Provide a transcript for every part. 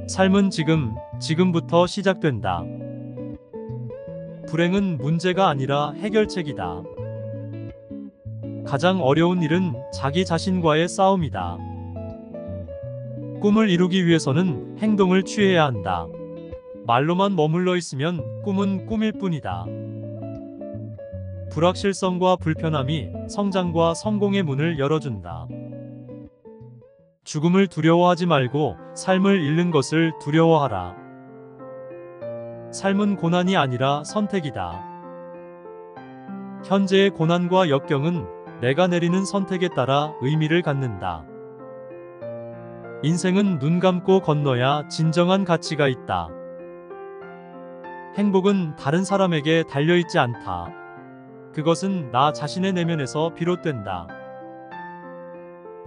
삶은 지금부터 시작된다. 불행은 문제가 아니라 해결책이다. 가장 어려운 일은 자기 자신과의 싸움이다. 꿈을 이루기 위해서는 행동을 취해야 한다. 말로만 머물러 있으면 꿈은 꿈일 뿐이다. 불확실성과 불편함이 성장과 성공의 문을 열어준다. 죽음을 두려워하지 말고 삶을 잃는 것을 두려워하라. 삶은 고난이 아니라 선택이다. 현재의 고난과 역경은 내가 내리는 선택에 따라 의미를 갖는다. 인생은 눈 감고 건너야 진정한 가치가 있다. 행복은 다른 사람에게 달려있지 않다. 그것은 나 자신의 내면에서 비롯된다.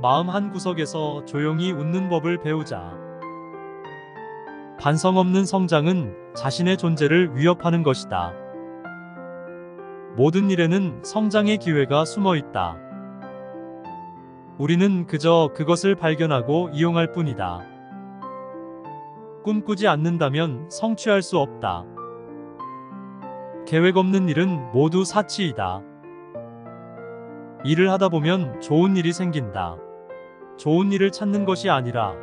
마음 한 구석에서 조용히 웃는 법을 배우자. 반성 없는 성장은 자신의 존재를 위협하는 것이다. 모든 일에는 성장의 기회가 숨어 있다. 우리는 그저 그것을 발견하고 이용할 뿐이다. 꿈꾸지 않는다면 성취할 수 없다. 계획 없는 일은 모두 사치이다. 일을 하다 보면 좋은 일이 생긴다. 좋은 일을 찾는 것이 아니라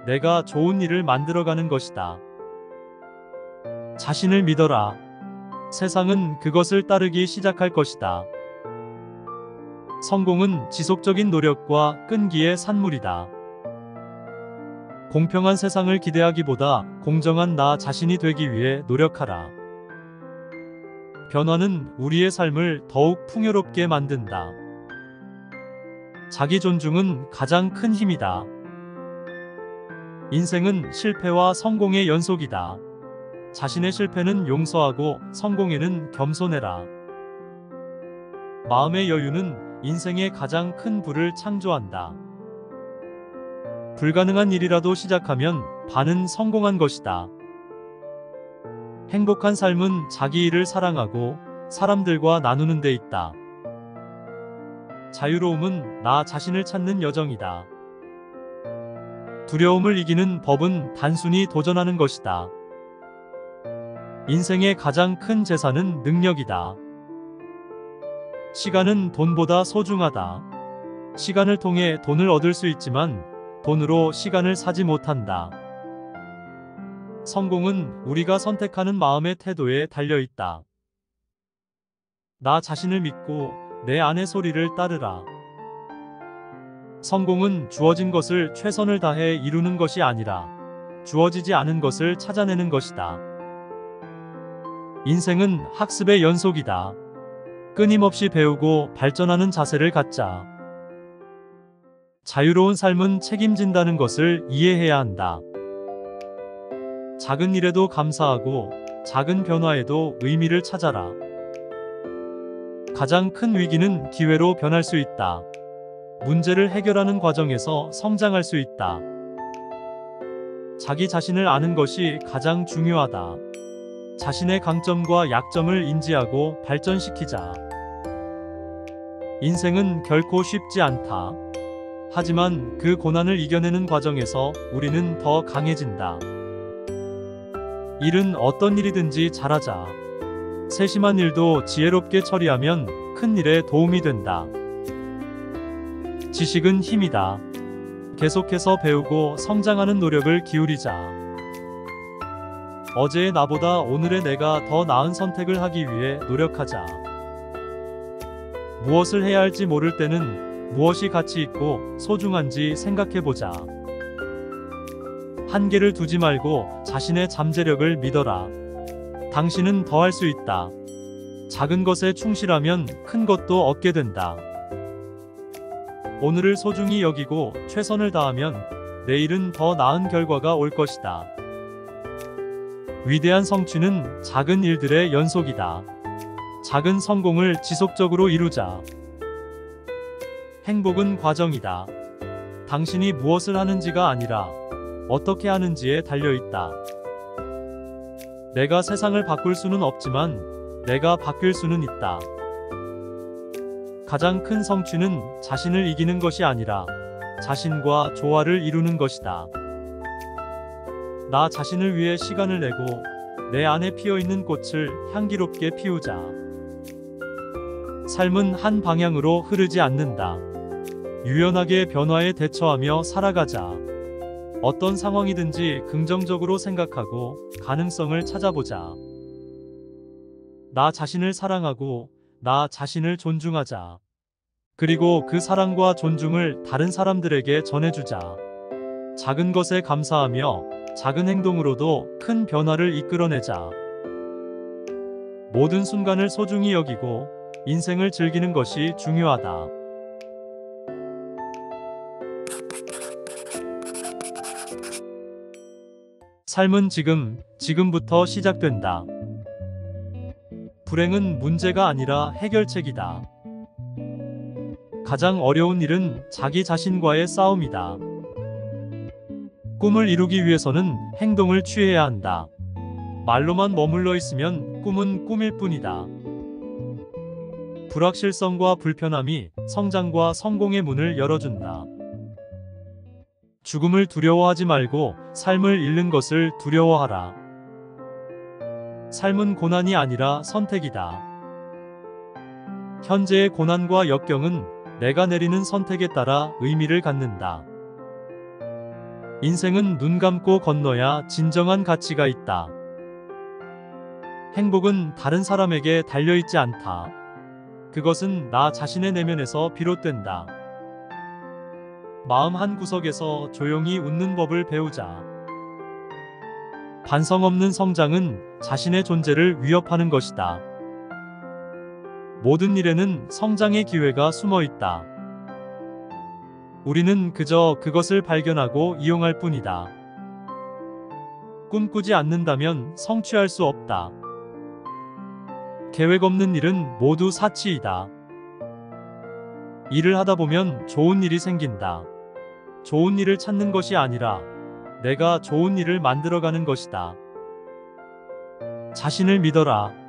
내가 좋은 일을 만들어가는 것이다. 자신을 믿어라. 세상은 그것을 따르기 시작할 것이다. 성공은 지속적인 노력과 끈기의 산물이다. 공평한 세상을 기대하기보다 공정한 나 자신이 되기 위해 노력하라. 변화는 우리의 삶을 더욱 풍요롭게 만든다. 자기 존중은 가장 큰 힘이다. 인생은 실패와 성공의 연속이다. 자신의 실패는 용서하고 성공에는 겸손해라. 마음의 여유는 인생의 가장 큰 불을 창조한다. 불가능한 일이라도 시작하면 반은 성공한 것이다. 행복한 삶은 자기 일을 사랑하고 사람들과 나누는 데 있다. 자유로움은 나 자신을 찾는 여정이다. 두려움을 이기는 법은 단순히 도전하는 것이다. 인생의 가장 큰 재산은 능력이다. 시간은 돈보다 소중하다. 시간을 통해 돈을 얻을 수 있지만 돈으로 시간을 사지 못한다. 성공은 우리가 선택하는 마음의 태도에 달려 있다. 나 자신을 믿고 내 안의 소리를 따르라. 성공은 주어진 것을 최선을 다해 이루는 것이 아니라 주어지지 않은 것을 찾아내는 것이다. 인생은 학습의 연속이다. 끊임없이 배우고 발전하는 자세를 갖자. 자유로운 삶은 책임진다는 것을 이해해야 한다. 작은 일에도 감사하고 작은 변화에도 의미를 찾아라. 가장 큰 위기는 기회로 변할 수 있다. 문제를 해결하는 과정에서 성장할 수 있다. 자기 자신을 아는 것이 가장 중요하다. 자신의 강점과 약점을 인지하고 발전시키자. 인생은 결코 쉽지 않다. 하지만 그 고난을 이겨내는 과정에서 우리는 더 강해진다. 일은 어떤 일이든지 잘하자. 세심한 일도 지혜롭게 처리하면 큰 일에 도움이 된다. 지식은 힘이다. 계속해서 배우고 성장하는 노력을 기울이자. 어제의 나보다 오늘의 내가 더 나은 선택을 하기 위해 노력하자. 무엇을 해야 할지 모를 때는 무엇이 가치 있고 소중한지 생각해보자. 한계를 두지 말고 자신의 잠재력을 믿어라. 당신은 더 할 수 있다. 작은 것에 충실하면 큰 것도 얻게 된다. 오늘을 소중히 여기고 최선을 다하면 내일은 더 나은 결과가 올 것이다. 위대한 성취는 작은 일들의 연속이다. 작은 성공을 지속적으로 이루자. 행복은 과정이다. 당신이 무엇을 하는지가 아니라 어떻게 하는지에 달려있다. 내가 세상을 바꿀 수는 없지만 내가 바뀔 수는 있다. 가장 큰 성취는 자신을 이기는 것이 아니라 자신과 조화를 이루는 것이다. 나 자신을 위해 시간을 내고 내 안에 피어있는 꽃을 향기롭게 피우자. 삶은 한 방향으로 흐르지 않는다. 유연하게 변화에 대처하며 살아가자. 어떤 상황이든지 긍정적으로 생각하고 가능성을 찾아보자. 나 자신을 사랑하고 나 자신을 존중하자. 그리고 그 사랑과 존중을 다른 사람들에게 전해주자. 작은 것에 감사하며 작은 행동으로도 큰 변화를 이끌어내자. 모든 순간을 소중히 여기고 인생을 즐기는 것이 중요하다. 삶은 지금부터 시작된다. 불행은 문제가 아니라 해결책이다. 가장 어려운 일은 자기 자신과의 싸움이다. 꿈을 이루기 위해서는 행동을 취해야 한다. 말로만 머물러 있으면 꿈은 꿈일 뿐이다. 불확실성과 불편함이 성장과 성공의 문을 열어준다. 죽음을 두려워하지 말고 삶을 잃는 것을 두려워하라. 삶은 고난이 아니라 선택이다. 현재의 고난과 역경은 내가 내리는 선택에 따라 의미를 갖는다. 인생은 눈 감고 건너야 진정한 가치가 있다. 행복은 다른 사람에게 달려있지 않다. 그것은 나 자신의 내면에서 비롯된다. 마음 한 구석에서 조용히 웃는 법을 배우자. 반성 없는 성장은 자신의 존재를 위협하는 것이다. 모든 일에는 성장의 기회가 숨어 있다. 우리는 그저 그것을 발견하고 이용할 뿐이다. 꿈꾸지 않는다면 성취할 수 없다. 계획 없는 일은 모두 사치이다. 일을 하다 보면 좋은 일이 생긴다. 좋은 일을 찾는 것이 아니라 내가 좋은 일을 만들어가는 것이다. 자신을 믿어라.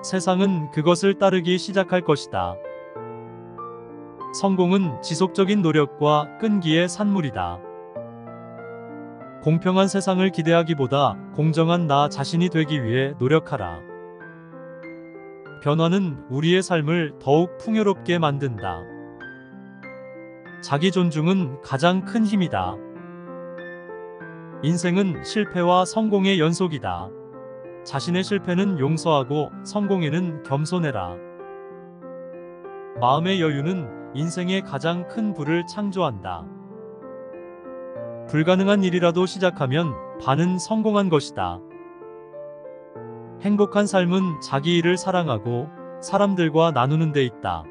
세상은 그것을 따르기 시작할 것이다. 성공은 지속적인 노력과 끈기의 산물이다. 공평한 세상을 기대하기보다 공정한 나 자신이 되기 위해 노력하라. 변화는 우리의 삶을 더욱 풍요롭게 만든다. 자기 존중은 가장 큰 힘이다. 인생은 실패와 성공의 연속이다. 자신의 실패는 용서하고 성공에는 겸손해라. 마음의 여유는 인생의 가장 큰 불을 창조한다. 불가능한 일이라도 시작하면 반은 성공한 것이다. 행복한 삶은 자기 일을 사랑하고 사람들과 나누는 데 있다.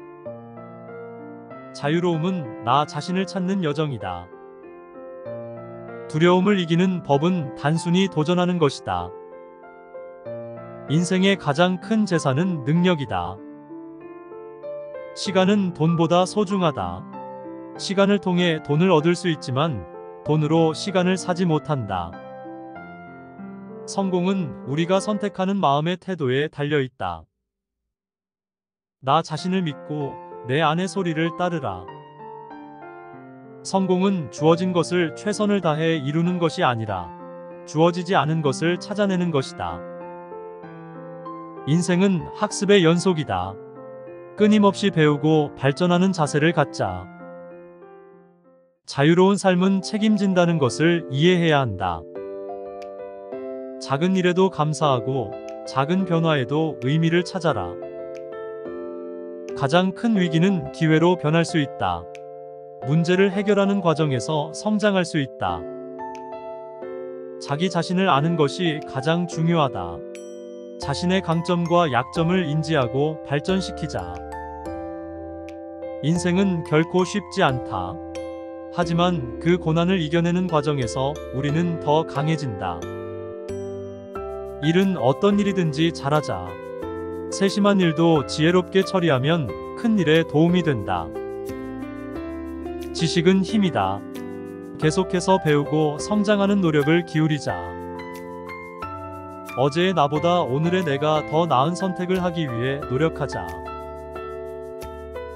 자유로움은 나 자신을 찾는 여정이다. 두려움을 이기는 법은 단순히 도전하는 것이다. 인생의 가장 큰 재산은 능력이다. 시간은 돈보다 소중하다. 시간을 통해 돈을 얻을 수 있지만 돈으로 시간을 사지 못한다. 성공은 우리가 선택하는 마음의 태도에 달려있다. 나 자신을 믿고 내 안의 소리를 따르라. 성공은 주어진 것을 최선을 다해 이루는 것이 아니라 주어지지 않은 것을 찾아내는 것이다. 인생은 학습의 연속이다. 끊임없이 배우고 발전하는 자세를 갖자. 자유로운 삶은 책임진다는 것을 이해해야 한다. 작은 일에도 감사하고 작은 변화에도 의미를 찾아라. 가장 큰 위기는 기회로 변할 수 있다. 문제를 해결하는 과정에서 성장할 수 있다. 자기 자신을 아는 것이 가장 중요하다. 자신의 강점과 약점을 인지하고 발전시키자. 인생은 결코 쉽지 않다. 하지만 그 고난을 이겨내는 과정에서 우리는 더 강해진다. 일은 어떤 일이든지 잘하자. 세심한 일도 지혜롭게 처리하면 큰 일에 도움이 된다. 지식은 힘이다. 계속해서 배우고 성장하는 노력을 기울이자. 어제의 나보다 오늘의 내가 더 나은 선택을 하기 위해 노력하자.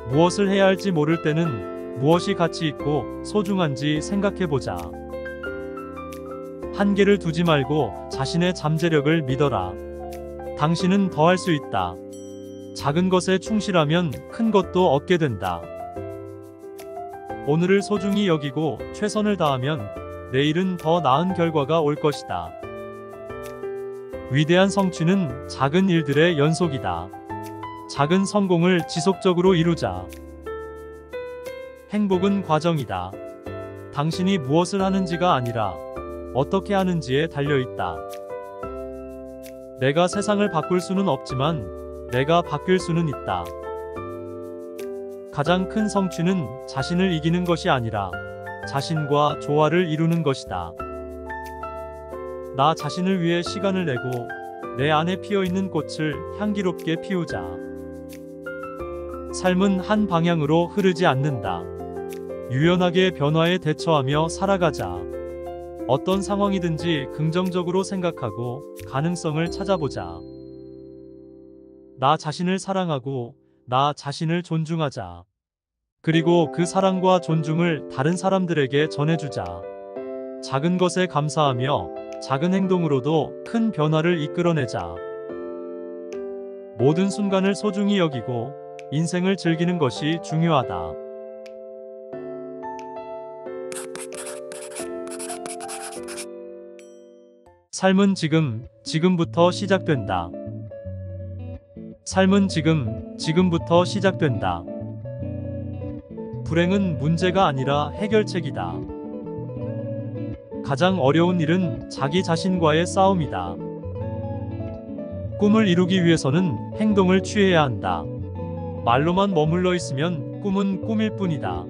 무엇을 해야 할지 모를 때는 무엇이 가치 있고 소중한지 생각해보자. 한계를 두지 말고 자신의 잠재력을 믿어라. 당신은 더 할 수 있다. 작은 것에 충실하면 큰 것도 얻게 된다. 오늘을 소중히 여기고 최선을 다하면 내일은 더 나은 결과가 올 것이다. 위대한 성취는 작은 일들의 연속이다. 작은 성공을 지속적으로 이루자. 행복은 과정이다. 당신이 무엇을 하는지가 아니라 어떻게 하는지에 달려있다. 내가 세상을 바꿀 수는 없지만 내가 바뀔 수는 있다. 가장 큰 성취는 자신을 이기는 것이 아니라 자신과 조화를 이루는 것이다. 나 자신을 위해 시간을 내고 내 안에 피어있는 꽃을 향기롭게 피우자. 삶은 한 방향으로 흐르지 않는다. 유연하게 변화에 대처하며 살아가자. 어떤 상황이든지 긍정적으로 생각하고 가능성을 찾아보자. 나 자신을 사랑하고 나 자신을 존중하자. 그리고 그 사랑과 존중을 다른 사람들에게 전해주자. 작은 것에 감사하며 작은 행동으로도 큰 변화를 이끌어내자. 모든 순간을 소중히 여기고 인생을 즐기는 것이 중요하다. 삶은 지금부터 시작된다. 삶은 지금부터 시작된다. 불행은 문제가 아니라 해결책이다. 가장 어려운 일은 자기 자신과의 싸움이다. 꿈을 이루기 위해서는 행동을 취해야 한다. 말로만 머물러 있으면 꿈은 꿈일 뿐이다.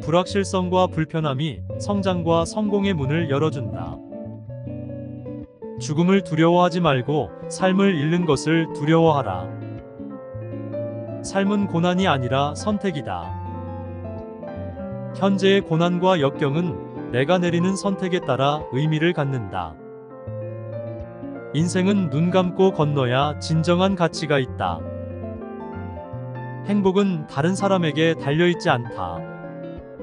불확실성과 불편함이 성장과 성공의 문을 열어준다. 죽음을 두려워하지 말고 삶을 잃는 것을 두려워하라. 삶은 고난이 아니라 선택이다. 현재의 고난과 역경은 내가 내리는 선택에 따라 의미를 갖는다. 인생은 눈 감고 건너야 진정한 가치가 있다. 행복은 다른 사람에게 달려있지 않다.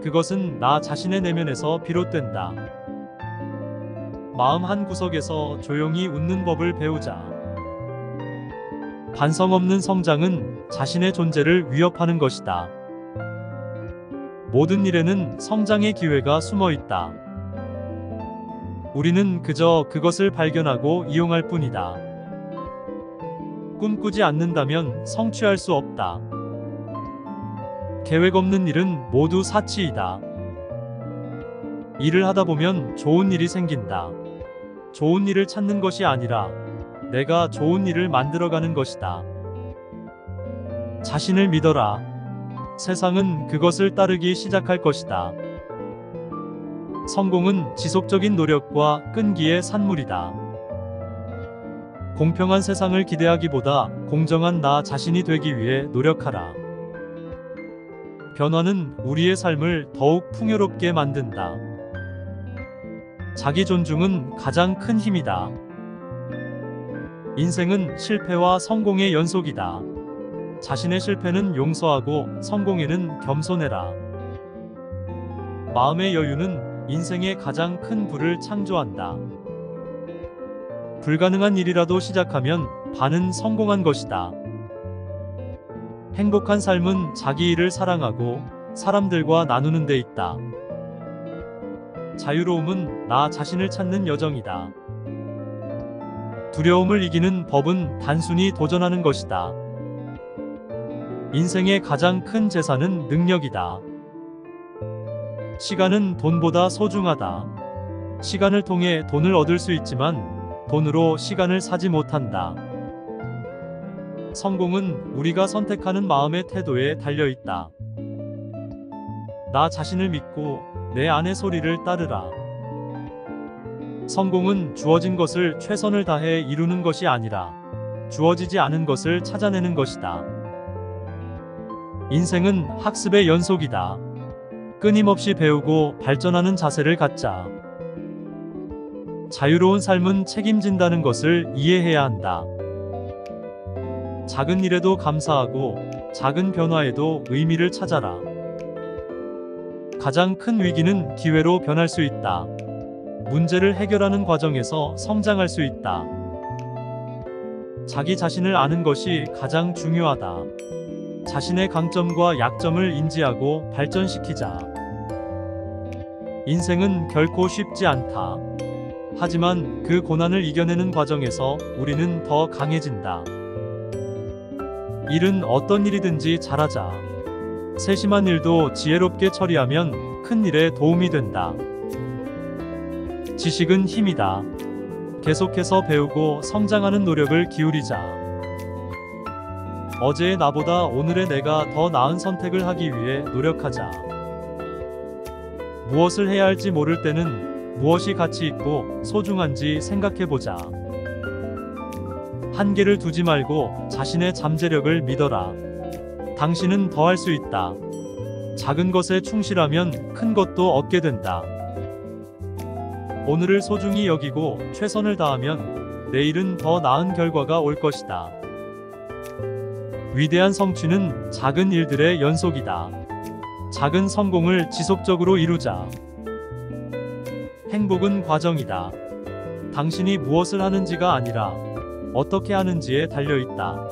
그것은 나 자신의 내면에서 비롯된다. 마음 한 구석에서 조용히 웃는 법을 배우자. 반성 없는 성장은 자신의 존재를 위협하는 것이다. 모든 일에는 성장의 기회가 숨어 있다. 우리는 그저 그것을 발견하고 이용할 뿐이다. 꿈꾸지 않는다면 성취할 수 없다. 계획 없는 일은 모두 사치이다. 일을 하다 보면 좋은 일이 생긴다. 좋은 일을 찾는 것이 아니라 내가 좋은 일을 만들어가는 것이다. 자신을 믿어라. 세상은 그것을 따르기 시작할 것이다. 성공은 지속적인 노력과 끈기의 산물이다. 공평한 세상을 기대하기보다 공정한 나 자신이 되기 위해 노력하라. 변화는 우리의 삶을 더욱 풍요롭게 만든다. 자기 존중은 가장 큰 힘이다. 인생은 실패와 성공의 연속이다. 자신의 실패는 용서하고 성공에는 겸손해라. 마음의 여유는 인생의 가장 큰 불을 창조한다. 불가능한 일이라도 시작하면 반은 성공한 것이다. 행복한 삶은 자기 일을 사랑하고 사람들과 나누는 데 있다. 자유로움은 나 자신을 찾는 여정이다. 두려움을 이기는 법은 단순히 도전하는 것이다. 인생의 가장 큰 재산은 능력이다. 시간은 돈보다 소중하다. 시간을 통해 돈을 얻을 수 있지만 돈으로 시간을 사지 못한다. 성공은 우리가 선택하는 마음의 태도에 달려있다. 나 자신을 믿고 내 안의 소리를 따르라. 성공은 주어진 것을 최선을 다해 이루는 것이 아니라 주어지지 않은 것을 찾아내는 것이다. 인생은 학습의 연속이다. 끊임없이 배우고 발전하는 자세를 갖자. 자유로운 삶은 책임진다는 것을 이해해야 한다. 작은 일에도 감사하고 작은 변화에도 의미를 찾아라. 가장 큰 위기는 기회로 변할 수 있다. 문제를 해결하는 과정에서 성장할 수 있다. 자기 자신을 아는 것이 가장 중요하다. 자신의 강점과 약점을 인지하고 발전시키자. 인생은 결코 쉽지 않다. 하지만 그 고난을 이겨내는 과정에서 우리는 더 강해진다. 일은 어떤 일이든지 잘하자. 세심한 일도 지혜롭게 처리하면 큰 일에 도움이 된다. 지식은 힘이다. 계속해서 배우고 성장하는 노력을 기울이자. 어제의 나보다 오늘의 내가 더 나은 선택을 하기 위해 노력하자. 무엇을 해야 할지 모를 때는 무엇이 가치 있고 소중한지 생각해보자. 한계를 두지 말고 자신의 잠재력을 믿어라. 당신은 더 할 수 있다. 작은 것에 충실하면 큰 것도 얻게 된다. 오늘을 소중히 여기고 최선을 다하면 내일은 더 나은 결과가 올 것이다. 위대한 성취는 작은 일들의 연속이다. 작은 성공을 지속적으로 이루자. 행복은 과정이다. 당신이 무엇을 하는지가 아니라 어떻게 하는지에 달려있다.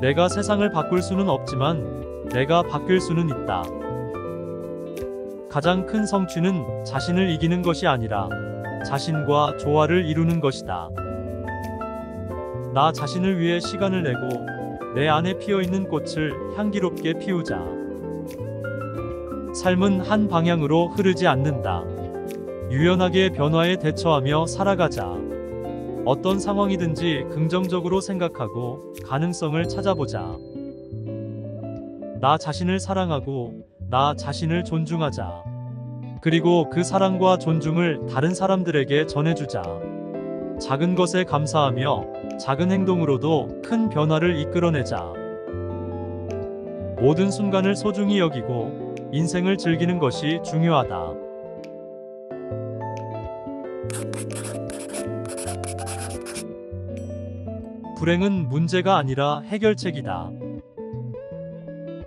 내가 세상을 바꿀 수는 없지만 내가 바뀔 수는 있다. 가장 큰 성취는 자신을 이기는 것이 아니라 자신과 조화를 이루는 것이다. 나 자신을 위해 시간을 내고 내 안에 피어있는 꽃을 향기롭게 피우자. 삶은 한 방향으로 흐르지 않는다. 유연하게 변화에 대처하며 살아가자. 어떤 상황이든지 긍정적으로 생각하고 가능성을 찾아보자. 나 자신을 사랑하고 나 자신을 존중하자. 그리고 그 사랑과 존중을 다른 사람들에게 전해주자. 작은 것에 감사하며 작은 행동으로도 큰 변화를 이끌어내자. 모든 순간을 소중히 여기고 인생을 즐기는 것이 중요하다. 불행은 문제가 아니라 해결책이다.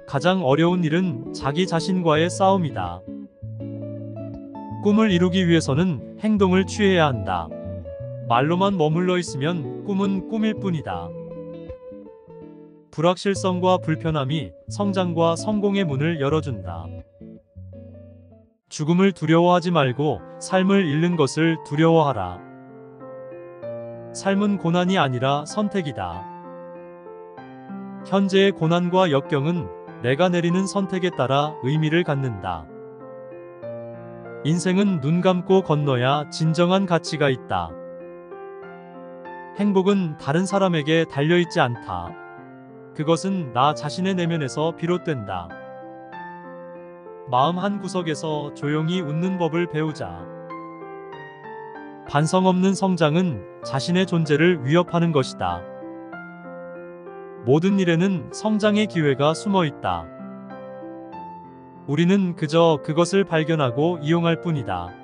가장 어려운 일은 자기 자신과의 싸움이다. 꿈을 이루기 위해서는 행동을 취해야 한다. 말로만 머물러 있으면 꿈은 꿈일 뿐이다. 불확실성과 불편함이 성장과 성공의 문을 열어준다. 죽음을 두려워하지 말고 삶을 잃는 것을 두려워하라. 삶은 고난이 아니라 선택이다. 현재의 고난과 역경은 내가 내리는 선택에 따라 의미를 갖는다. 인생은 눈 감고 건너야 진정한 가치가 있다. 행복은 다른 사람에게 달려있지 않다. 그것은 나 자신의 내면에서 비롯된다. 마음 한 구석에서 조용히 웃는 법을 배우자. 반성 없는 성장은 자신의 존재를 위협하는 것이다. 모든 일에는 성장의 기회가 숨어 있다. 우리는 그저 그것을 발견하고 이용할 뿐이다.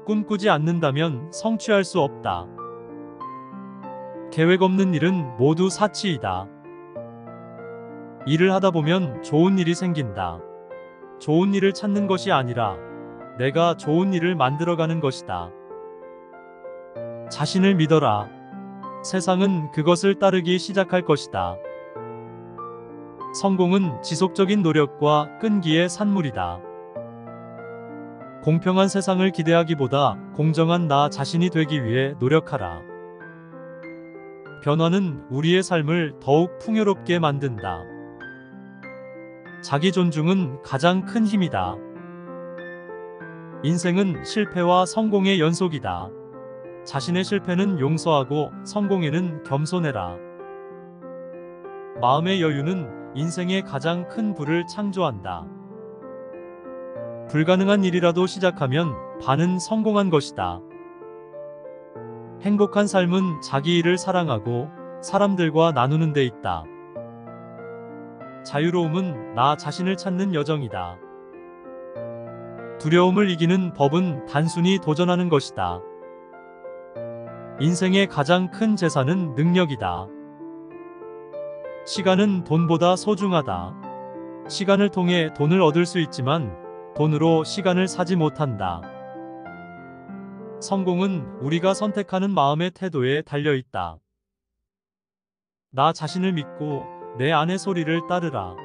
꿈꾸지 않는다면 성취할 수 없다. 계획 없는 일은 모두 사치이다. 일을 하다 보면 좋은 일이 생긴다. 좋은 일을 찾는 것이 아니라 내가 좋은 일을 만들어가는 것이다. 자신을 믿어라. 세상은 그것을 따르기 시작할 것이다. 성공은 지속적인 노력과 끈기의 산물이다. 공평한 세상을 기대하기보다 공정한 나 자신이 되기 위해 노력하라. 변화는 우리의 삶을 더욱 풍요롭게 만든다. 자기 존중은 가장 큰 힘이다. 인생은 실패와 성공의 연속이다. 자신의 실패는 용서하고 성공에는 겸손해라. 마음의 여유는 인생의 가장 큰 부를 창조한다. 불가능한 일이라도 시작하면 반은 성공한 것이다. 행복한 삶은 자기 일을 사랑하고 사람들과 나누는 데 있다. 자유로움은 나 자신을 찾는 여정이다. 두려움을 이기는 법은 단순히 도전하는 것이다. 인생의 가장 큰 재산은 능력이다. 시간은 돈보다 소중하다. 시간을 통해 돈을 얻을 수 있지만 돈으로 시간을 사지 못한다. 성공은 우리가 선택하는 마음의 태도에 달려 있다. 나 자신을 믿고 내 안의 소리를 따르라.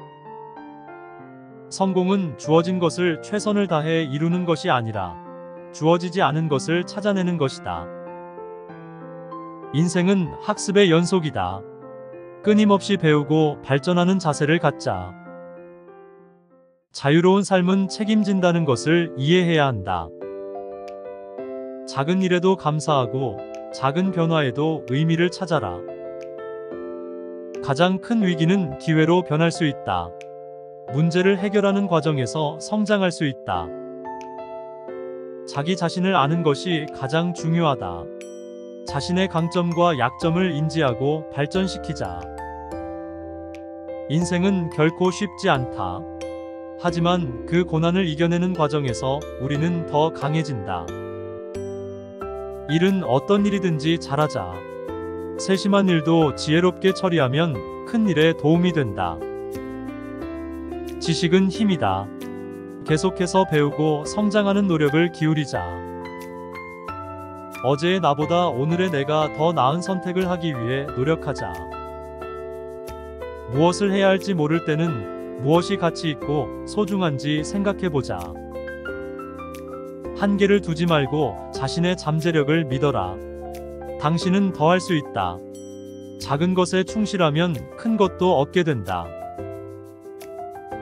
성공은 주어진 것을 최선을 다해 이루는 것이 아니라 주어지지 않은 것을 찾아내는 것이다. 인생은 학습의 연속이다. 끊임없이 배우고 발전하는 자세를 갖자. 자유로운 삶은 책임진다는 것을 이해해야 한다. 작은 일에도 감사하고 작은 변화에도 의미를 찾아라. 가장 큰 위기는 기회로 변할 수 있다. 문제를 해결하는 과정에서 성장할 수 있다. 자기 자신을 아는 것이 가장 중요하다. 자신의 강점과 약점을 인지하고 발전시키자. 인생은 결코 쉽지 않다. 하지만 그 고난을 이겨내는 과정에서 우리는 더 강해진다. 일은 어떤 일이든지 잘하자. 세심한 일도 지혜롭게 처리하면 큰 일에 도움이 된다. 지식은 힘이다. 계속해서 배우고 성장하는 노력을 기울이자. 어제의 나보다 오늘의 내가 더 나은 선택을 하기 위해 노력하자. 무엇을 해야 할지 모를 때는 무엇이 가치 있고 소중한지 생각해보자. 한계를 두지 말고 자신의 잠재력을 믿어라. 당신은 더 할 수 있다. 작은 것에 충실하면 큰 것도 얻게 된다.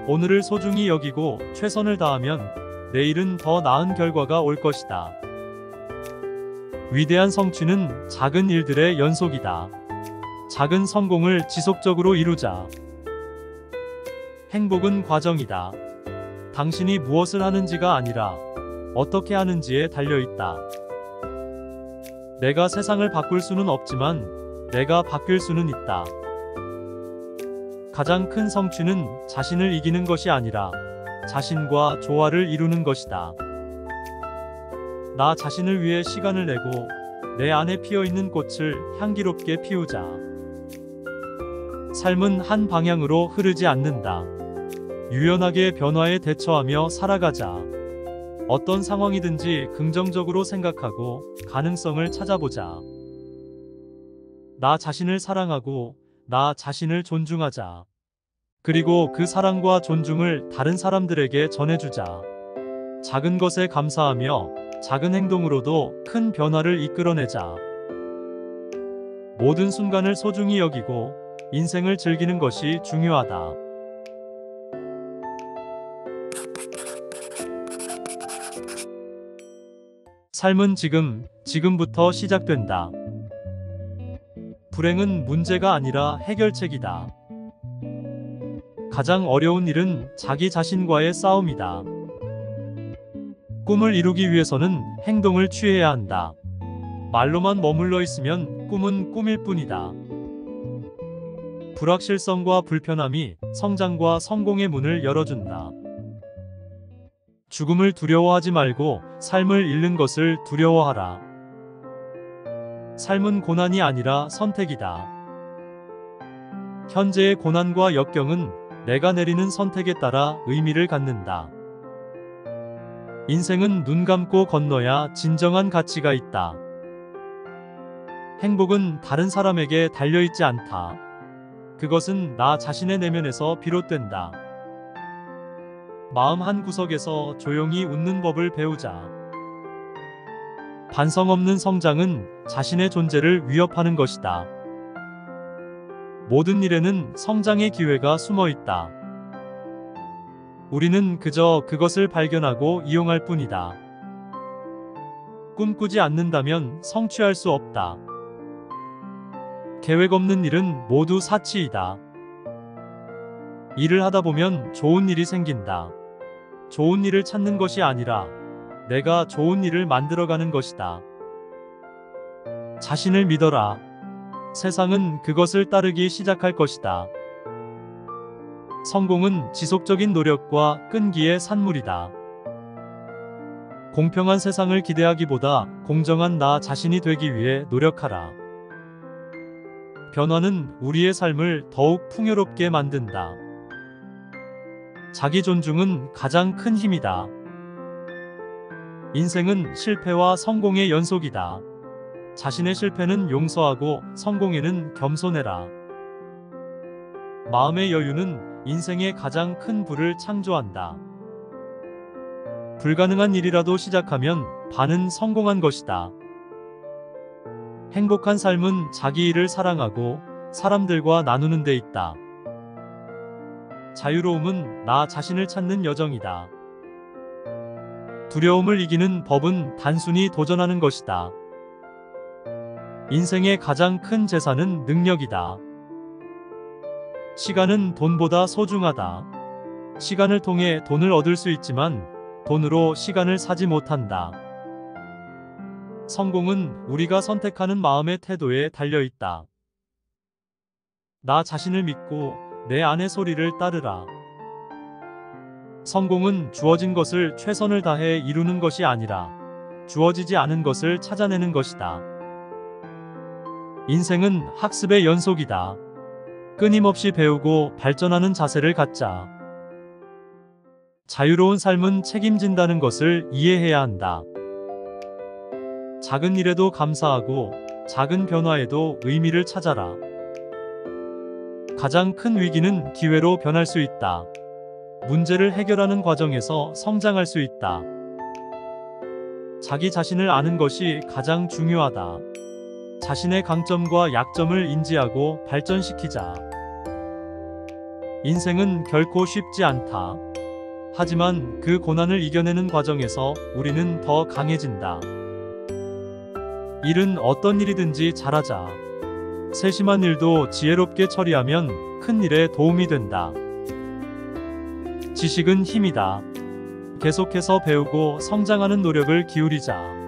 오늘을 소중히 여기고 최선을 다하면 내일은 더 나은 결과가 올 것이다. 위대한 성취는 작은 일들의 연속이다. 작은 성공을 지속적으로 이루자. 행복은 과정이다. 당신이 무엇을 하는지가 아니라 어떻게 하는지에 달려있다. 내가 세상을 바꿀 수는 없지만 내가 바뀔 수는 있다. 가장 큰 성취는 자신을 이기는 것이 아니라 자신과 조화를 이루는 것이다. 나 자신을 위해 시간을 내고 내 안에 피어있는 꽃을 향기롭게 피우자. 삶은 한 방향으로 흐르지 않는다. 유연하게 변화에 대처하며 살아가자. 어떤 상황이든지 긍정적으로 생각하고 가능성을 찾아보자. 나 자신을 사랑하고 나 자신을 존중하자. 그리고 그 사랑과 존중을 다른 사람들에게 전해주자. 작은 것에 감사하며 작은 행동으로도 큰 변화를 이끌어내자. 모든 순간을 소중히 여기고 인생을 즐기는 것이 중요하다. 삶은 지금부터 시작된다. 불행은 문제가 아니라 해결책이다. 가장 어려운 일은 자기 자신과의 싸움이다. 꿈을 이루기 위해서는 행동을 취해야 한다. 말로만 머물러 있으면 꿈은 꿈일 뿐이다. 불확실성과 불편함이 성장과 성공의 문을 열어준다. 죽음을 두려워하지 말고 삶을 잃는 것을 두려워하라. 삶은 고난이 아니라 선택이다. 현재의 고난과 역경은 내가 내리는 선택에 따라 의미를 갖는다. 인생은 눈 감고 건너야 진정한 가치가 있다. 행복은 다른 사람에게 달려있지 않다. 그것은 나 자신의 내면에서 비롯된다. 마음 한 구석에서 조용히 웃는 법을 배우자. 반성 없는 성장은 자신의 존재를 위협하는 것이다. 모든 일에는 성장의 기회가 숨어 있다. 우리는 그저 그것을 발견하고 이용할 뿐이다. 꿈꾸지 않는다면 성취할 수 없다. 계획 없는 일은 모두 사치이다. 일을 하다 보면 좋은 일이 생긴다. 좋은 일을 찾는 것이 아니라 내가 좋은 일을 만들어가는 것이다. 자신을 믿어라. 세상은 그것을 따르기 시작할 것이다. 성공은 지속적인 노력과 끈기의 산물이다. 공평한 세상을 기대하기보다 공정한 나 자신이 되기 위해 노력하라. 변화는 우리의 삶을 더욱 풍요롭게 만든다. 자기 존중은 가장 큰 힘이다. 인생은 실패와 성공의 연속이다. 자신의 실패는 용서하고 성공에는 겸손해라. 마음의 여유는 인생의 가장 큰 불을 창조한다. 불가능한 일이라도 시작하면 반은 성공한 것이다. 행복한 삶은 자기 일을 사랑하고 사람들과 나누는 데 있다. 자유로움은 나 자신을 찾는 여정이다. 두려움을 이기는 법은 단순히 도전하는 것이다. 인생의 가장 큰 재산은 능력이다. 시간은 돈보다 소중하다. 시간을 통해 돈을 얻을 수 있지만 돈으로 시간을 사지 못한다. 성공은 우리가 선택하는 마음의 태도에 달려 있다. 나 자신을 믿고 내 안의 소리를 따르라. 성공은 주어진 것을 최선을 다해 이루는 것이 아니라 주어지지 않은 것을 찾아내는 것이다. 인생은 학습의 연속이다. 끊임없이 배우고 발전하는 자세를 갖자. 자유로운 삶은 책임진다는 것을 이해해야 한다. 작은 일에도 감사하고 작은 변화에도 의미를 찾아라. 가장 큰 위기는 기회로 변할 수 있다. 문제를 해결하는 과정에서 성장할 수 있다. 자기 자신을 아는 것이 가장 중요하다. 자신의 강점과 약점을 인지하고 발전시키자. 인생은 결코 쉽지 않다. 하지만 그 고난을 이겨내는 과정에서 우리는 더 강해진다. 일은 어떤 일이든지 잘하자. 세심한 일도 지혜롭게 처리하면 큰 일에 도움이 된다. 지식은 힘이다. 계속해서 배우고 성장하는 노력을 기울이자.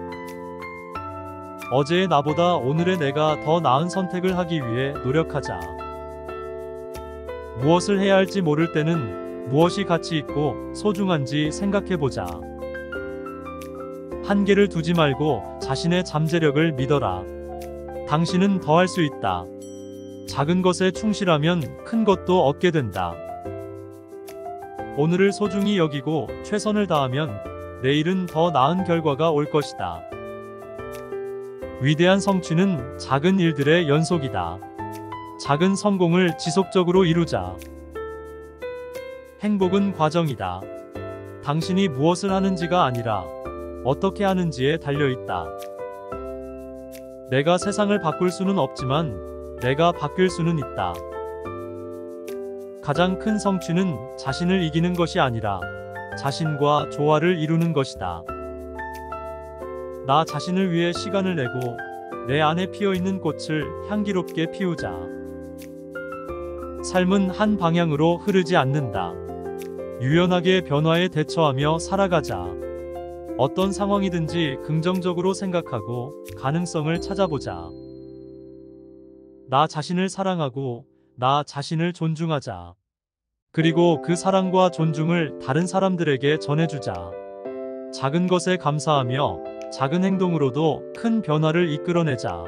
어제의 나보다 오늘의 내가 더 나은 선택을 하기 위해 노력하자. 무엇을 해야 할지 모를 때는 무엇이 가치 있고 소중한지 생각해보자. 한계를 두지 말고 자신의 잠재력을 믿어라. 당신은 더 할 수 있다. 작은 것에 충실하면 큰 것도 얻게 된다. 오늘을 소중히 여기고 최선을 다하면 내일은 더 나은 결과가 올 것이다. 위대한 성취는 작은 일들의 연속이다. 작은 성공을 지속적으로 이루자. 행복은 과정이다. 당신이 무엇을 하는지가 아니라 어떻게 하는지에 달려있다. 내가 세상을 바꿀 수는 없지만 내가 바뀔 수는 있다. 가장 큰 성취는 자신을 이기는 것이 아니라 자신과 조화를 이루는 것이다. 나 자신을 위해 시간을 내고 내 안에 피어있는 꽃을 향기롭게 피우자. 삶은 한 방향으로 흐르지 않는다. 유연하게 변화에 대처하며 살아가자. 어떤 상황이든지 긍정적으로 생각하고 가능성을 찾아보자. 나 자신을 사랑하고 나 자신을 존중하자. 그리고 그 사랑과 존중을 다른 사람들에게 전해주자. 작은 것에 감사하며 작은 행동으로도 큰 변화를 이끌어내자.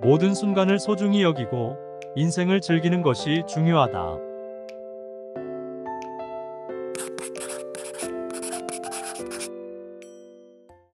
모든 순간을 소중히 여기고 인생을 즐기는 것이 중요하다.